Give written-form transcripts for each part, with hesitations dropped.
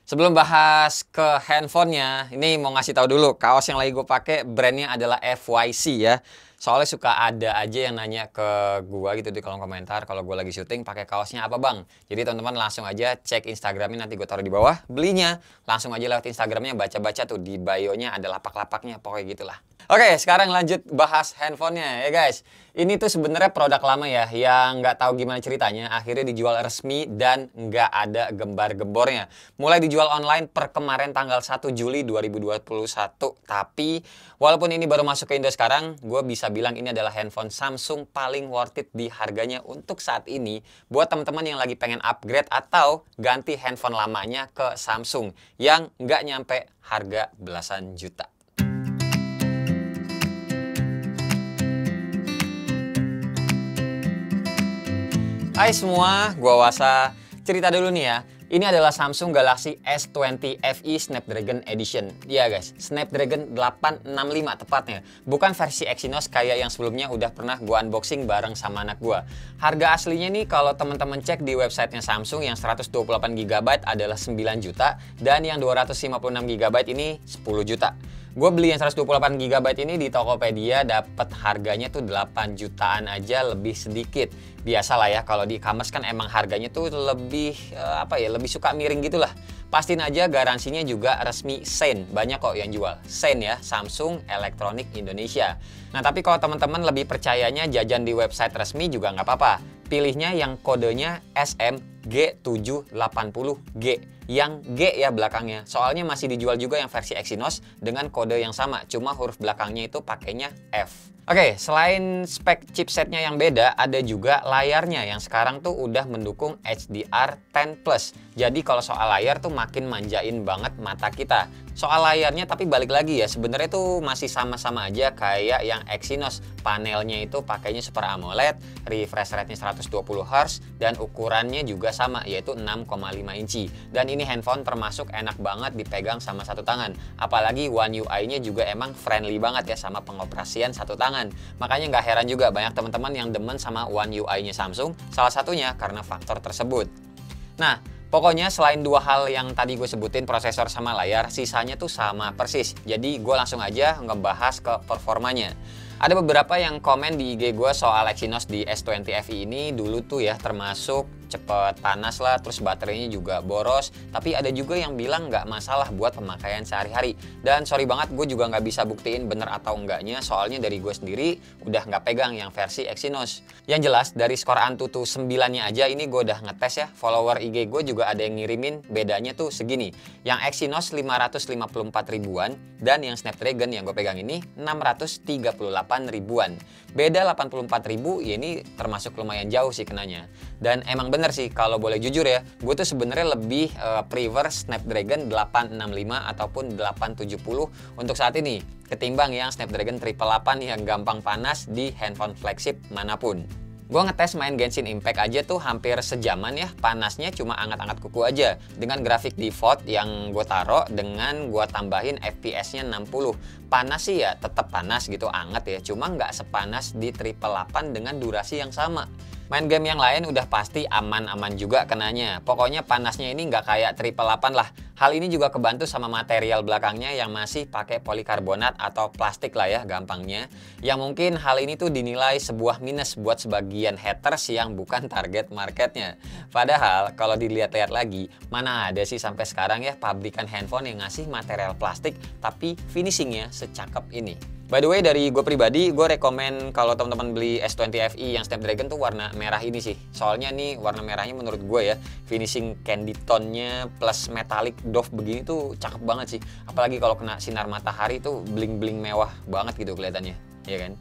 Sebelum bahas ke handphonenya, ini mau ngasih tahu dulu, kaos yang lagi gue pakai brandnya adalah FYC ya. Soalnya suka ada aja yang nanya ke gue gitu di kolom komentar kalau gue lagi syuting pakai kaosnya apa bang. Jadi teman-teman langsung aja cek Instagramnya, nanti gue taruh di bawah. Belinya langsung aja lewat Instagramnya, baca-baca tuh di bio-nya ada lapak-lapaknya, pokoknya gitulah. Oke, sekarang lanjut bahas handphonenya ya guys. Ini tuh sebenarnya produk lama ya, yang nggak tahu gimana ceritanya, akhirnya dijual resmi dan nggak ada gembar-gembornya. Mulai dijual online per kemarin tanggal 1 Juli 2021. Tapi walaupun ini baru masuk ke Indo sekarang, gue bisa bilang ini adalah handphone Samsung paling worth it di harganya untuk saat ini. Buat teman-teman yang lagi pengen upgrade atau ganti handphone lamanya ke Samsung yang nggak nyampe harga belasan juta. Hai semua, gua Wasa. Cerita dulu nih ya. Ini adalah Samsung Galaxy S20 FE Snapdragon Edition. Iya guys, Snapdragon 865 tepatnya. Bukan versi Exynos kayak yang sebelumnya udah pernah gua unboxing bareng sama anak gua. Harga aslinya nih kalau teman-teman cek di websitenya Samsung yang 128GB adalah 9 juta dan yang 256GB ini 10 juta. Gue beli yang 128GB ini di Tokopedia dapat harganya tuh 8 jutaan aja lebih sedikit. Biasalah ya kalau di e-commerce kan emang harganya tuh lebih lebih suka miring gitulah. Pastiin aja garansinya juga resmi SAIN. Banyak kok yang jual. SAIN ya, Samsung Electronic Indonesia. Nah, tapi kalau teman-teman lebih percayanya jajan di website resmi juga nggak apa-apa. Pilihnya yang kodenya SMG780G. Yang G ya belakangnya. Soalnya masih dijual juga yang versi Exynos dengan kode yang sama, cuma huruf belakangnya itu pakainya F. Oke, selain spek chipsetnya yang beda, ada juga layarnya yang sekarang tuh udah mendukung HDR10+. Jadi kalau soal layar tuh makin manjain banget mata kita. Soal layarnya tapi balik lagi ya, sebenarnya tuh masih sama-sama aja kayak yang Exynos. Panelnya itu pakainya Super AMOLED, refresh rate-nya 120Hz, dan ukurannya juga sama yaitu 6,5 inci. Dan ini handphone termasuk enak banget dipegang sama satu tangan. Apalagi One UI-nya juga emang friendly banget ya sama pengoperasian satu tangan. Makanya nggak heran juga banyak teman-teman yang demen sama One UI-nya Samsung, salah satunya karena faktor tersebut. Nah, pokoknya selain dua hal yang tadi gue sebutin, prosesor sama layar, sisanya tuh sama persis. Jadi gue langsung aja ngebahas ke performanya. Ada beberapa yang komen di IG gue soal Exynos di S20 FE ini dulu tuh ya, termasuk cepet panas lah, terus baterainya juga boros. Tapi ada juga yang bilang nggak masalah buat pemakaian sehari-hari. Dan sorry banget, gue juga nggak bisa buktiin bener atau enggaknya, soalnya dari gue sendiri udah nggak pegang yang versi Exynos. Yang jelas dari skor Antutu 9-nya aja ini gue udah ngetes ya. Follower IG gue juga ada yang ngirimin, bedanya tuh segini. Yang Exynos 554 ribuan dan yang Snapdragon yang gue pegang ini 638 ribuan. Beda 84 ribu, ya ini termasuk lumayan jauh sih kenanya. Dan emang bener sih, kalau boleh jujur ya, gue tuh sebenarnya lebih prefer Snapdragon 865 ataupun 870 untuk saat ini ketimbang yang Snapdragon 888 yang gampang panas di handphone flagship manapun. Gue ngetes main Genshin Impact aja tuh hampir sejaman ya, panasnya cuma anget-anget kuku aja. Dengan grafik default yang gue taruh dengan gue tambahin FPS-nya 60. Panas sih ya tetap panas gitu, anget ya, cuma nggak sepanas di 888 dengan durasi yang sama. Main game yang lain udah pasti aman-aman juga kenanya. Pokoknya panasnya ini nggak kayak 888 lah. Hal ini juga kebantu sama material belakangnya yang masih pakai polikarbonat atau plastik lah ya gampangnya. Yang mungkin hal ini tuh dinilai sebuah minus buat sebagian haters yang bukan target marketnya. Padahal kalau dilihat-lihat lagi, mana ada sih sampai sekarang ya pabrikan handphone yang ngasih material plastik tapi finishingnya secakep ini. By the way, dari gue pribadi, gue rekomen kalau teman-teman beli S20 FE yang Snapdragon tuh warna merah ini sih. Soalnya nih warna merahnya menurut gue ya, finishing candy tone-nya plus metallic doff begini tuh cakep banget sih. Apalagi kalau kena sinar matahari tuh bling-bling mewah banget gitu kelihatannya, ya kan?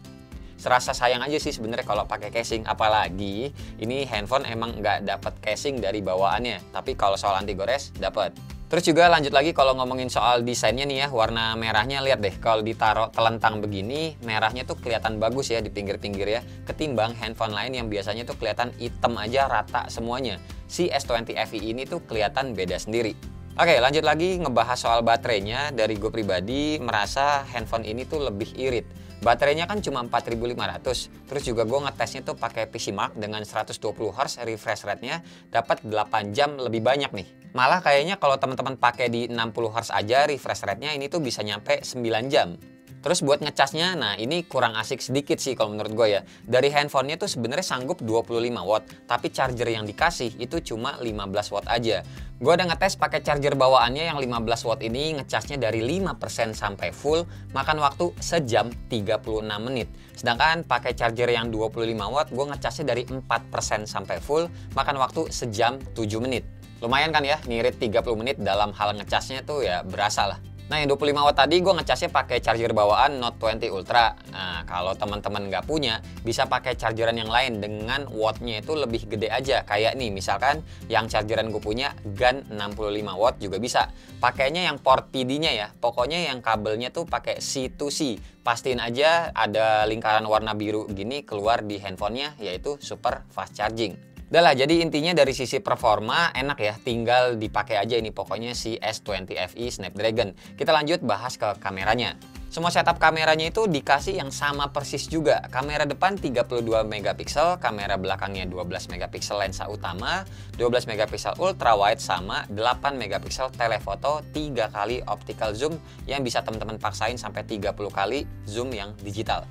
Serasa sayang aja sih sebenarnya kalau pakai casing, apalagi ini handphone emang nggak dapet casing dari bawaannya. Tapi kalau soal anti gores dapet. Terus juga lanjut lagi kalau ngomongin soal desainnya nih ya, warna merahnya lihat deh kalau ditaruh telentang begini, merahnya tuh kelihatan bagus ya di pinggir-pinggir ya, ketimbang handphone lain yang biasanya tuh kelihatan hitam aja rata semuanya. Si S20 FE ini tuh kelihatan beda sendiri. Oke, lanjut lagi ngebahas soal baterainya. Dari gue pribadi merasa handphone ini tuh lebih irit. Baterainya kan cuma 4500. Terus juga gue ngetesnya tuh pakai PC Mark dengan 120 Hz refresh rate-nya, dapat 8 jam lebih banyak nih. Malah kayaknya kalau teman-teman pakai di 60 Hz aja refresh rate-nya ini tuh bisa nyampe 9 jam. Terus buat ngecasnya, nah ini kurang asik sedikit sih kalau menurut gue ya. Dari handphonenya tuh sebenarnya sanggup 25 watt, tapi charger yang dikasih itu cuma 15 watt aja. Gue udah ngetes pakai charger bawaannya yang 15 watt ini, ngecasnya dari 5% sampai full, makan waktu sejam 36 menit. Sedangkan pakai charger yang 25 watt, gue ngecasnya dari 4% sampai full, makan waktu sejam 7 menit. Lumayan kan ya, ngirit 30 menit dalam hal ngecasnya tuh ya berasa lah. Nah yang 25 watt tadi gue ngecasnya pakai charger bawaan Note 20 Ultra. Nah kalau teman-teman nggak punya, bisa pakai chargeran yang lain dengan wattnya itu lebih gede aja. Kayak nih misalkan yang chargeran gue punya GAN 65 watt juga bisa. Pakainya yang port PD-nya ya, pokoknya yang kabelnya tuh pakai C2C. Pastiin aja ada lingkaran warna biru gini keluar di handphonenya, yaitu super fast charging. Udah lah, jadi intinya dari sisi performa enak ya, tinggal dipakai aja ini pokoknya si S20 FE Snapdragon. Kita lanjut bahas ke kameranya. Semua setup kameranya itu dikasih yang sama persis juga. Kamera depan 32 megapiksel, kamera belakangnya 12 megapiksel lensa utama, 12 megapiksel ultra wide sama 8 megapiksel telefoto 3 kali optical zoom yang bisa teman-teman paksain sampai 30 kali zoom yang digital.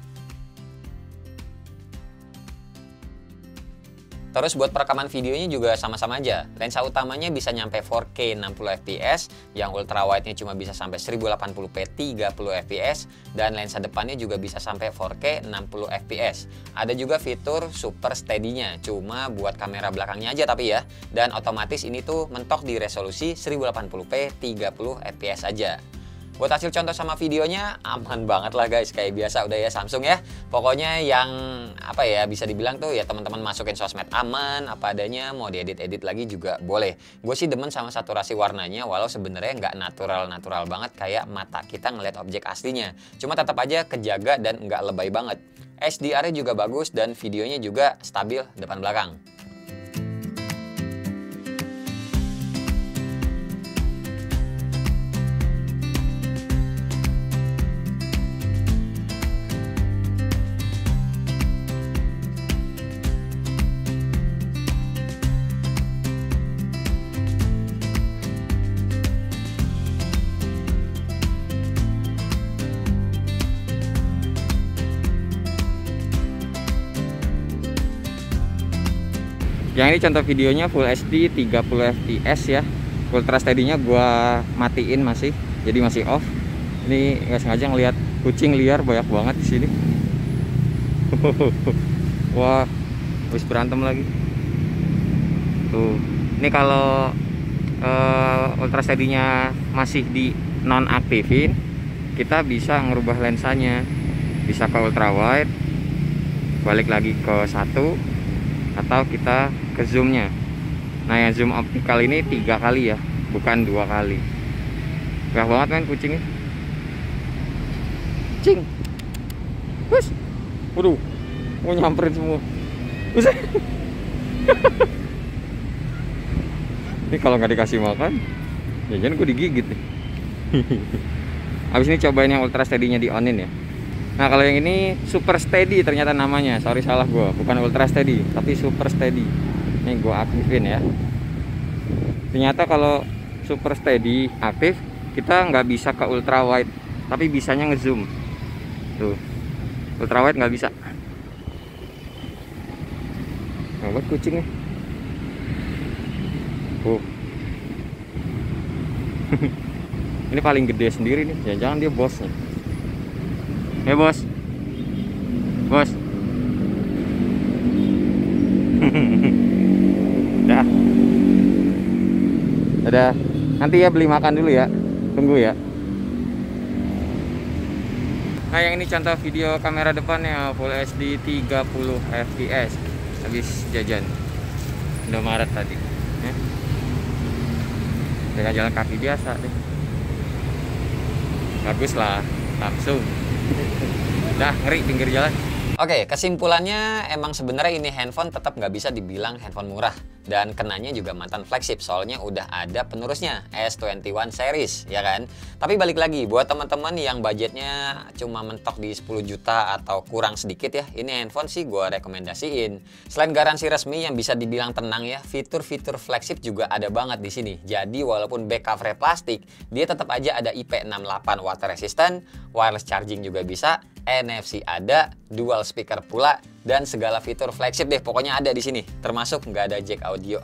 Terus buat perekaman videonya juga sama-sama aja. Lensa utamanya bisa nyampe 4K 60 fps, yang ultra wide-nya cuma bisa sampai 1080p 30 fps, dan lensa depannya juga bisa sampai 4K 60 fps. Ada juga fitur super steady-nya, cuma buat kamera belakangnya aja tapi ya. Dan otomatis ini tuh mentok di resolusi 1080p 30 fps aja. Buat hasil contoh sama videonya aman banget lah guys, kayak biasa udah ya Samsung ya. Pokoknya yang apa ya bisa dibilang tuh ya teman-teman masukin sosmed aman, apa adanya, mau diedit-edit lagi juga boleh. Gue sih demen sama saturasi warnanya, walau sebenarnya nggak natural banget kayak mata kita ngeliat objek aslinya. Cuma tetap aja kejaga dan nggak lebay banget. HDR-nya juga bagus dan videonya juga stabil depan belakang. Yang ini contoh videonya Full HD 30 fps ya. Ultra steady-nya gua matiin masih, jadi masih off. Ini nggak sengaja ngeliat kucing liar banyak banget di sini. Wah, habis berantem lagi. Tuh, ini kalau ultra steady-nya masih di nonaktifin, kita bisa ngerubah lensanya. Bisa ke ultra wide, balik lagi ke 1, atau kita ke zoomnya. Nah yang zoom optikal ini 3 kali ya, bukan 2 kali. Gak banget kan kucingnya. Cing, bus, waduh, mau nyamperin semua. Buset. Ini kalau nggak dikasih makan, ya jangan gue digigit nih. Habis ini cobain yang ultra steady-nya di onin ya. Nah kalau yang ini super steady ternyata namanya, sorry salah gue, bukan ultra steady tapi super steady. Ini gue aktifin ya. Ternyata kalau super steady aktif, kita nggak bisa ke ultra wide, tapi bisanya ngezoom. Tuh, ultra wide nggak bisa. Nah, buat kucingnya. Ini paling gede sendiri nih, jangan-jangan dia bosnya. Bos, bos. Dadah. Nanti ya beli makan dulu ya. Tunggu ya. Nah yang ini contoh video kamera depannya Full HD 30 fps. Habis jajan Indomaret tadi ya. Dengan jalan kaki biasa deh. Bagus lah, langsung. Dah ngeri pinggir jalan. Oke, kesimpulannya emang sebenarnya ini handphone tetap nggak bisa dibilang handphone murah. Dan kenanya juga mantan flagship, soalnya udah ada penerusnya, S21 series, ya kan? Tapi balik lagi, buat teman-teman yang budgetnya cuma mentok di 10 juta atau kurang sedikit ya, ini handphone sih gue rekomendasiin. Selain garansi resmi yang bisa dibilang tenang ya, fitur-fitur flagship juga ada banget di sini. Jadi walaupun back cover plastik, dia tetap aja ada IP68 water resistant, wireless charging juga bisa, NFC ada, dual speaker pula, dan segala fitur flagship deh pokoknya ada di sini, termasuk nggak ada jack audio.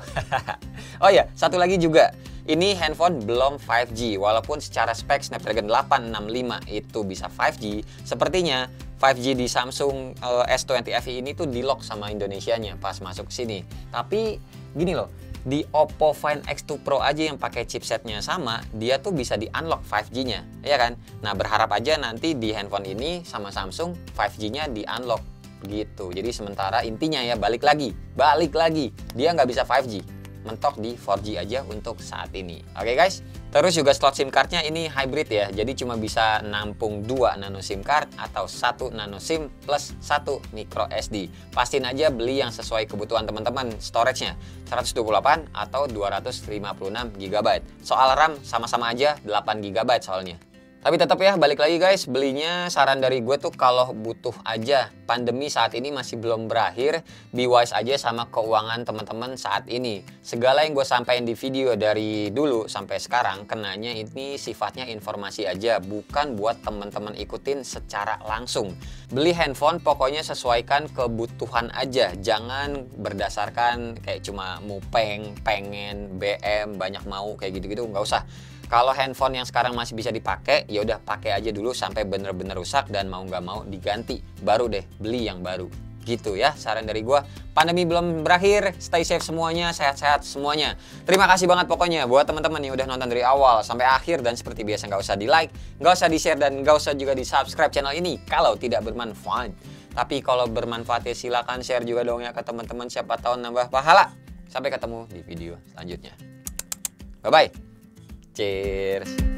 Oh ya, satu lagi juga, ini handphone belum 5G, walaupun secara spek Snapdragon 865 itu bisa 5G, sepertinya 5G di Samsung S20 FE ini tuh di lock sama Indonesianya pas masuk ke sini. Tapi gini loh, di Oppo Find X2 Pro aja yang pakai chipsetnya sama, dia tuh bisa di unlock 5G-nya, ya kan? Nah, berharap aja nanti di handphone ini sama Samsung 5G-nya di unlock gitu. Jadi sementara intinya ya balik lagi, dia nggak bisa 5G, mentok di 4G aja untuk saat ini. Oke guys, terus juga slot SIM cardnya ini hybrid ya, jadi cuma bisa nampung 2 nano SIM card atau 1 nano SIM plus 1 micro SD. Pastiin aja beli yang sesuai kebutuhan teman-teman storage-nya, 128 atau 256 GB. Soal RAM sama-sama aja 8 GB soalnya. Tapi tetap ya, balik lagi guys, belinya saran dari gue tuh kalau butuh aja. Pandemi saat ini masih belum berakhir, be wise aja sama keuangan teman-teman saat ini. Segala yang gue sampaikan di video dari dulu sampai sekarang, kenanya ini sifatnya informasi aja, bukan buat teman-teman ikutin secara langsung. Beli handphone pokoknya sesuaikan kebutuhan aja, jangan berdasarkan kayak cuma mupeng, pengen, BM, banyak mau, kayak gitu-gitu, nggak usah. Kalau handphone yang sekarang masih bisa dipakai, ya udah pakai aja dulu sampai bener-bener rusak dan mau nggak mau diganti, baru deh beli yang baru. Gitu ya saran dari gua. Pandemi belum berakhir, stay safe semuanya, sehat-sehat semuanya. Terima kasih banget pokoknya buat teman-teman yang udah nonton dari awal sampai akhir, dan seperti biasa nggak usah di like, nggak usah di share, dan nggak usah juga di subscribe channel ini kalau tidak bermanfaat. Tapi kalau bermanfaat ya silakan share juga dong ya ke teman-teman, siapa tahu nambah pahala. Sampai ketemu di video selanjutnya. Bye bye. Cheers.